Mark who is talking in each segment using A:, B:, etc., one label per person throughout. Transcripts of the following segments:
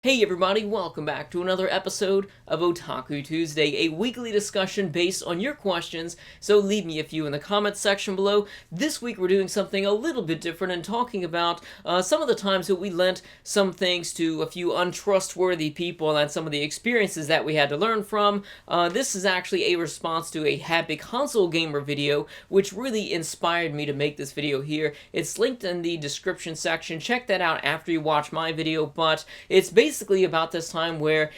A: Hey everybody, welcome back to another episode of Otaku Tuesday, a weekly discussion based on your questions, so leave me a few in the comments section below. This week we're doing something a little bit different and talking about some of the times that we lent some things to a few untrustworthy people and some of the experiences that we had to learn from. This is actually a response to a Happy Console Gamer video, which really inspired me to make this video here. It's linked in the description section. Check that out after you watch my video, but it's basically about this time where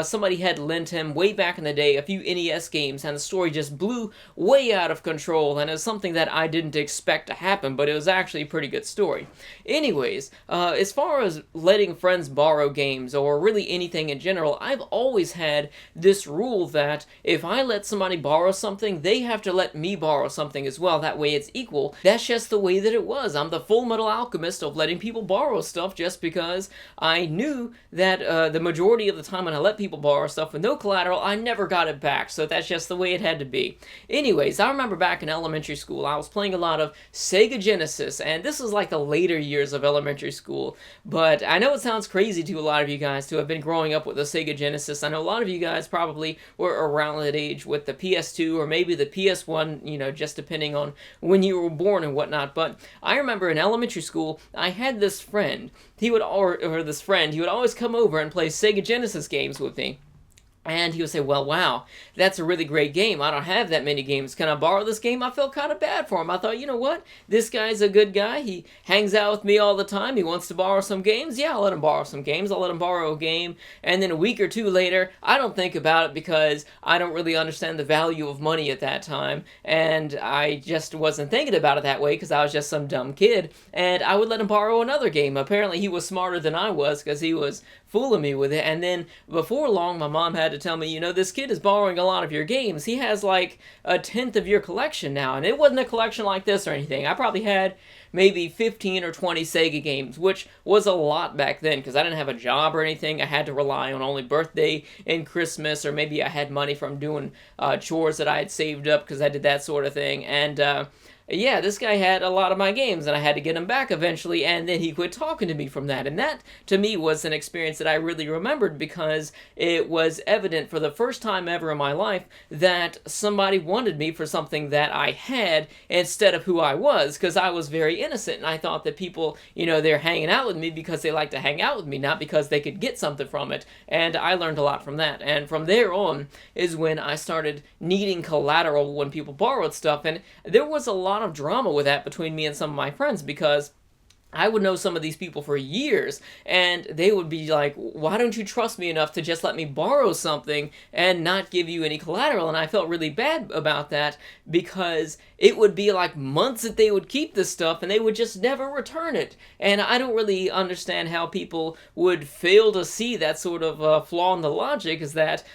A: somebody had lent him way back in the day a few NES games, and the story just blew way out of control, and it was something that I didn't expect to happen, but it was actually a pretty good story. Anyways, as far as letting friends borrow games, or really anything in general, I've always had this rule that if I let somebody borrow something, they have to let me borrow something as well. That way it's equal. That's just the way that it was. I'm the Full Metal Alchemist of letting people borrow stuff just because I knew that the majority of the time when I let people borrow stuff with no collateral, I never got it back, so that's just the way it had to be. Anyways, I remember back in elementary school, I was playing a lot of Sega Genesis, and this was like the later years of elementary school, but I know it sounds crazy to a lot of you guys to have been growing up with a Sega Genesis. I know a lot of you guys probably were around that age with the PS2 or maybe the PS1, you know, just depending on when you were born and whatnot, but I remember in elementary school, I had this friend. He would always come over and play Sega Genesis games with me. And he would say, well, wow, that's a really great game. I don't have that many games. Can I borrow this game? I felt kind of bad for him. I thought, you know what? This guy's a good guy. He hangs out with me all the time. He wants to borrow some games. Yeah, I'll let him borrow some games. I'll let him borrow a game. And then a week or two later, I don't think about it because I don't really understand the value of money at that time. And I just wasn't thinking about it that way because I was just some dumb kid. And I would let him borrow another game. Apparently, he was smarter than I was because he was fooling me with it. And then before long, my mom had to tell me, you know, this kid is borrowing a lot of your games. He has like a tenth of your collection now. And it wasn't a collection like this or anything. I probably had maybe 15 or 20 Sega games, which was a lot back then because I didn't have a job or anything. I had to rely on only birthday and Christmas, or maybe I had money from doing chores that I had saved up because I did that sort of thing. And yeah, this guy had a lot of my games, and I had to get him back eventually, and then he quit talking to me from that. And that, to me, was an experience that I really remembered because it was evident for the first time ever in my life that somebody wanted me for something that I had instead of who I was, because I was very innocent, and I thought that people, you know, they're hanging out with me because they like to hang out with me, not because they could get something from it. And I learned a lot from that. And from there on is when I started needing collateral when people borrowed stuff, and there was a lot of drama with that between me and some of my friends because I would know some of these people for years, and they would be like, why don't you trust me enough to just let me borrow something and not give you any collateral? And I felt really bad about that because it would be like months that they would keep this stuff and they would just never return it. And I don't really understand how people would fail to see that sort of flaw in the logic, is that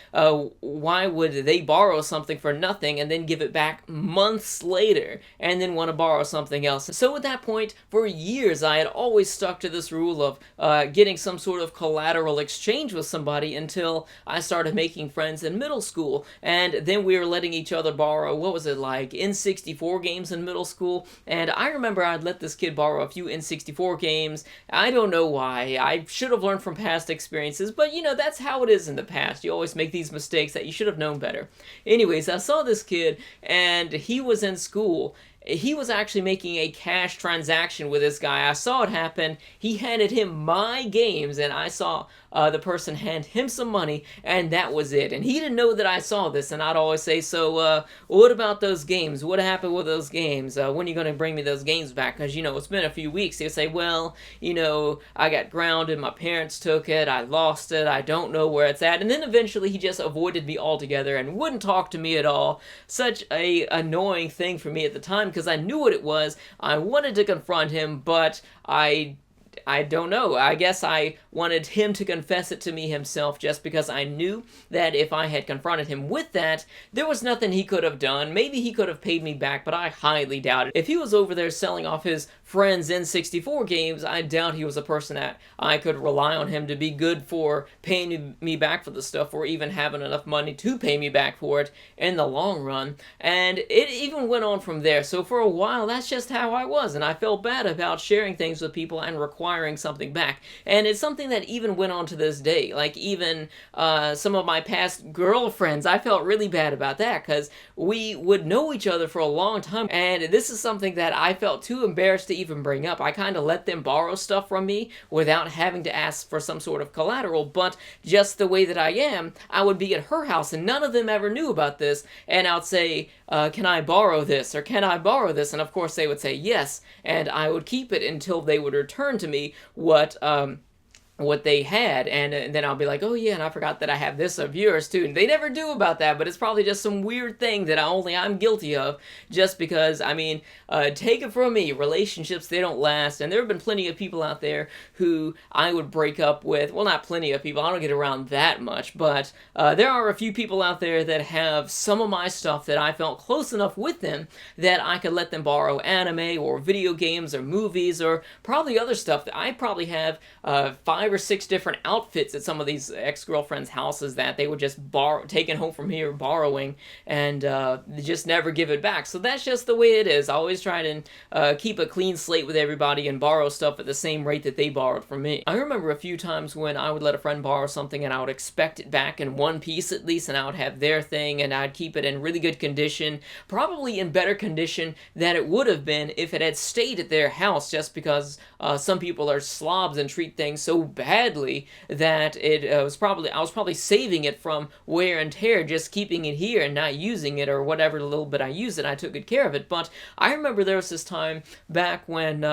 A: why would they borrow something for nothing and then give it back months later and then want to borrow something else? So at that point, for years, I had always stuck to this rule of getting some sort of collateral exchange with somebody until I started making friends in middle school. And then we were letting each other borrow, what was it, like N64 games in middle school. And I remember I'd let this kid borrow a few N64 games. I don't know why. I should have learned from past experiences, but you know, that's how it is in the past. You always make these mistakes that you should have known better. Anyways, I saw this kid, and he was in school. He was actually making a cash transaction with this guy. I saw it happen. He handed him my games, and I saw the person hand him some money, and that was it. And he didn't know that I saw this, and I'd always say, so what about those games? What happened with those games? When are you going to bring me those games back? Because, you know, it's been a few weeks. He'd say, well, you know, I got grounded, my parents took it, I lost it, I don't know where it's at. And then eventually he just avoided me altogether and wouldn't talk to me at all. Such a annoying thing for me at the time, because I knew what it was. I wanted to confront him, but I don't know. I guess I wanted him to confess it to me himself, just because I knew that if I had confronted him with that, there was nothing he could have done. Maybe he could have paid me back, but I highly doubt it. If he was over there selling off his friends' N64 games, I doubt he was a person that I could rely on him to be good for paying me back for the stuff, or even having enough money to pay me back for it in the long run. And it even went on from there. So for a while, that's just how I was, and I felt bad about sharing things with people and requiring something back. And it's something something that even went on to this day. Like, even some of my past girlfriends, I felt really bad about that, because we would know each other for a long time, and this is something that I felt too embarrassed to even bring up. I kind of let them borrow stuff from me without having to ask for some sort of collateral, but just the way that I am, I would be at her house, and none of them ever knew about this, and I would say, can I borrow this, or can I borrow this, and of course they would say yes, and I would keep it until they would return to me what they had, and then I'll be like, oh yeah, and I forgot that I have this of yours too, and they never do about that, but it's probably just some weird thing that only I'm guilty of, just because, I mean, take it from me, relationships, they don't last, and there have been plenty of people out there who I would break up with. Well, not plenty of people, I don't get around that much, but there are a few people out there that have some of my stuff that I felt close enough with them that I could let them borrow anime, or video games, or movies, or probably other stuff. That I probably have 5 or 6 different outfits at some of these ex-girlfriends' houses that they would just taking home from here, borrowing, and just never give it back. So that's just the way it is. I always try to keep a clean slate with everybody and borrow stuff at the same rate that they borrowed from me. I remember a few times when I would let a friend borrow something and I would expect it back in one piece at least, and I would have their thing and I'd keep it in really good condition, probably in better condition than it would have been if it had stayed at their house, just because some people are slobs and treat things so badly that I was probably saving it from wear and tear, just keeping it here and not using it, or whatever little bit I used it, I took good care of it. But I remember there was this time back when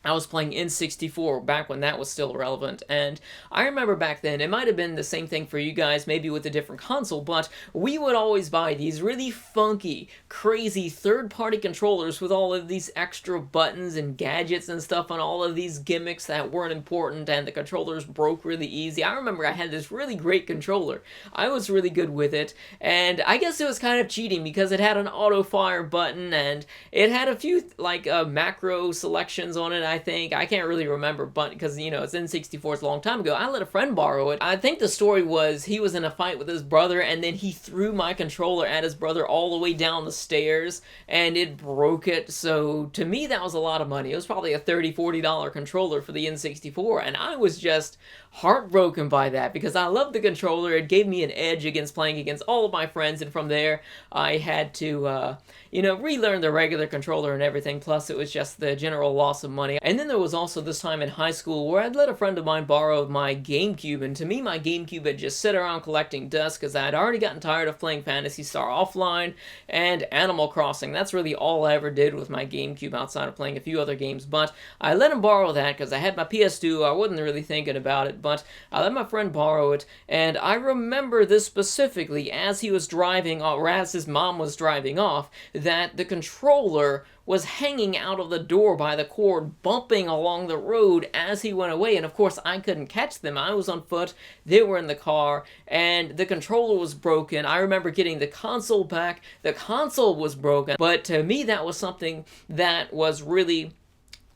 A: I was playing N64, back when that was still relevant, and I remember back then, it might have been the same thing for you guys, maybe with a different console, but we would always buy these really funky, crazy third-party controllers with all of these extra buttons and gadgets and stuff, and all of these gimmicks that weren't important, and the controllers broke really easy. I remember I had this really great controller. I was really good with it, and I guess it was kind of cheating because it had an auto-fire button, and it had a few, like, macro selections on it, I think. I can't really remember, but because, you know, it's N64, it's a long time ago. I let a friend borrow it. I think the story was he was in a fight with his brother, and then he threw my controller at his brother all the way down the stairs, and it broke it. So to me, that was a lot of money. It was probably a $30, $40 controller for the N64, and I was just heartbroken by that because I loved the controller. It gave me an edge against playing against all of my friends, and from there, I had to, relearn the regular controller and everything, plus it was just the general loss of money. And then there was also this time in high school where I'd let a friend of mine borrow my GameCube, and to me, my GameCube had just sit around collecting dust because I had already gotten tired of playing Phantasy Star Offline and Animal Crossing. That's really all I ever did with my GameCube outside of playing a few other games, but I let him borrow that because I had my PS2, I wasn't really thinking about it, but I let my friend borrow it, and I remember this specifically as he was driving, or as his mom was driving off, that the controller was hanging out of the door by the cord, bumping along the road as he went away, and of course I couldn't catch them. I was on foot, they were in the car, and the controller was broken. I remember getting the console back, the console was broken, but to me that was something that was really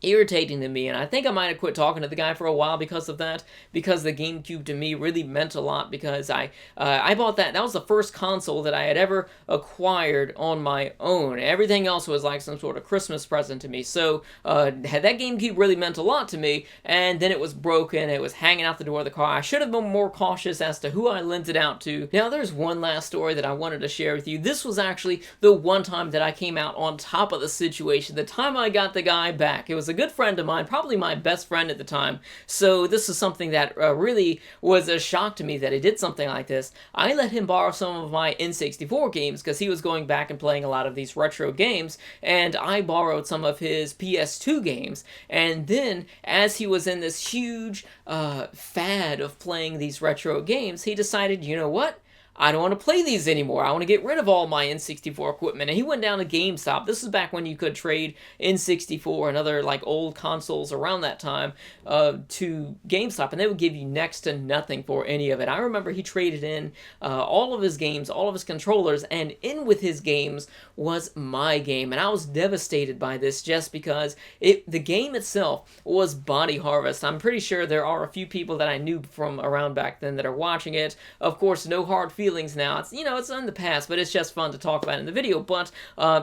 A: irritating to me, and I think I might have quit talking to the guy for a while because of that, because the GameCube to me really meant a lot, because I bought that was the first console that I had ever acquired on my own. Everything else was like some sort of Christmas present to me, so that GameCube really meant a lot to me, and then it was broken, it was hanging out the door of the car. I should have been more cautious as to who I lent it out to. Now there's one last story that I wanted to share with you. This was actually the one time that I came out on top of the situation, the time I got the guy back. It was a good friend of mine, probably my best friend at the time, so this is something that really was a shock to me that he did something like this. I let him borrow some of my N64 games because he was going back and playing a lot of these retro games, and I borrowed some of his PS2 games, and then as he was in this huge fad of playing these retro games, he decided, you know what? I don't want to play these anymore. I want to get rid of all my N64 equipment. And he went down to GameStop. This is back when you could trade N64 and other like old consoles around that time to GameStop, and they would give you next to nothing for any of it. I remember he traded in all of his games, all of his controllers, and in with his games was my game. And I was devastated by this just because the game itself was Body Harvest. I'm pretty sure there are a few people that I knew from around back then that are watching it. Of course, no hard feelings feelings now. It's, it's in the past, but it's just fun to talk about in the video. But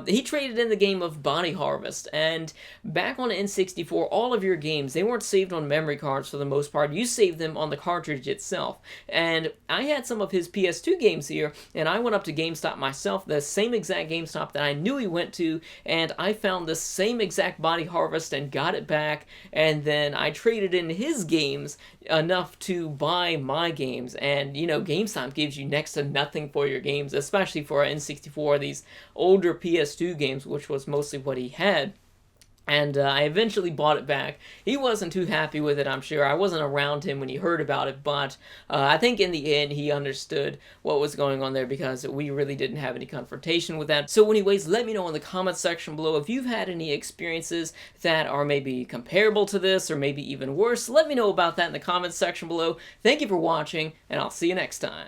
A: he traded in the game of Body Harvest, and back on the N64, all of your games, they weren't saved on memory cards for the most part. You saved them on the cartridge itself. And I had some of his PS2 games here, and I went up to GameStop myself, the same exact GameStop that I knew he went to, and I found the same exact Body Harvest and got it back, and then I traded in his games enough to buy my games. And GameStop gives you next to nothing for your games, especially for an N64, these older PS2 games, which was mostly what he had. And I eventually bought it back. He wasn't too happy with it, I'm sure. I wasn't around him when he heard about it, but I think in the end he understood what was going on there, because we really didn't have any confrontation with that. So anyways, let me know in the comments section below if you've had any experiences that are maybe comparable to this, or maybe even worse. Let me know about that in the comments section below. Thank you for watching, and I'll see you next time.